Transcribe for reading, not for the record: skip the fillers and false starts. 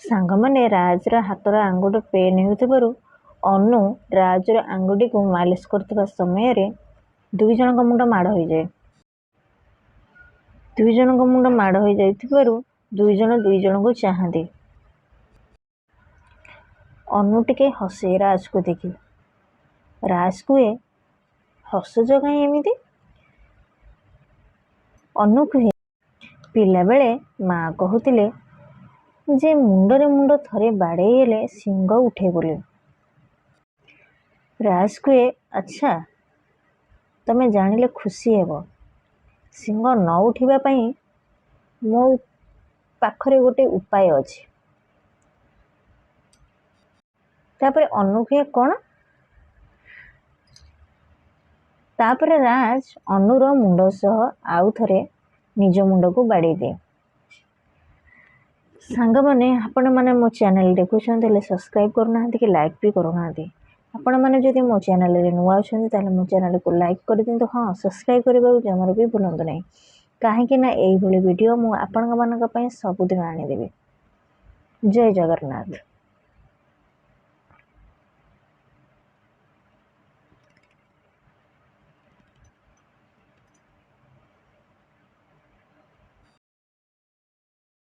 ସାଙ୍ଗମାନେ ରାଜର ହାତର ଆଙ୍ଗୁଠି ପେନ୍ ହେଉଥିବାରୁ ଅନୁ ରାଜର ଆଙ୍ଗୁଠିକୁ ମାଲିସ କରୁଥିବା ସମୟରେ ଦୁଇ ଜଣଙ୍କ ମୁଣ୍ଡ ମାଡ଼ ହୋଇଯାଏ। ଦୁଇ ଜଣଙ୍କ ମୁଣ୍ଡ ମାଡ଼ ହୋଇଯାଇଥିବାରୁ ଦୁଇ ଜଣଙ୍କୁ ଚାହାନ୍ତି। ଅନୁ ଟିକେ ହସେ ରାଜକୁ ଦେଖି। ରାଜ କୁହେ, ହସୁଛ କାହିଁ ଏମିତି? ଅନୁ କୁହେ, ପିଲାବେଳେ ମା କହୁଥିଲେ ଯେ ମୁଣ୍ଡରେ ମୁଣ୍ଡ ଥରେ ବାଡ଼େଇ ହେଲେ ଶିଙ୍ଗ ଉଠେ ବୋଲି। ରାଜ କୁହେ, ଆଚ୍ଛା, ତମେ ଜାଣିଲେ ଖୁସି ହେବ। ଶିଙ୍ଗ ନ ଉଠିବା ପାଇଁ ମୋ ପାଖରେ ଗୋଟେ ଉପାୟ ଅଛି। ତାପରେ ଅନୁ କୁହେ, କ'ଣ? ତାପରେ ରାଜ ଅନୁର ମୁଣ୍ଡ ସହ ଆଉ ଥରେ ନିଜ ମୁଣ୍ଡକୁ ବାଡ଼େଇ ଦିଏ। ସାଙ୍ଗମାନେ, ଆପଣମାନେ ମୋ ଚ୍ୟାନେଲ ଦେଖୁଛନ୍ତି ହେଲେ ସବସ୍କ୍ରାଇବ୍ କରୁନାହାନ୍ତି କି ଲାଇକ୍ ବି କରୁନାହାନ୍ତି। ଆପଣମାନେ ଯଦି ମୋ ଚ୍ୟାନେଲରେ ନୂଆ ଅଛନ୍ତି ତାହେଲେ ମୋ ଚ୍ୟାନେଲକୁ ଲାଇକ୍ କରିଦିଅନ୍ତୁ। ହଁ, ସବସ୍କ୍ରାଇବ୍ କରିବାକୁ ଜମାରୁ ବି ଭୁଲନ୍ତୁ ନାହିଁ, କାହିଁକି ନା ଏଇଭଳି ଭିଡ଼ିଓ ମୁଁ ଆପଣମାନଙ୍କ ପାଇଁ ସବୁଦିନ ଆଣିଦେବି। ଜୟ ଜଗନ୍ନାଥ।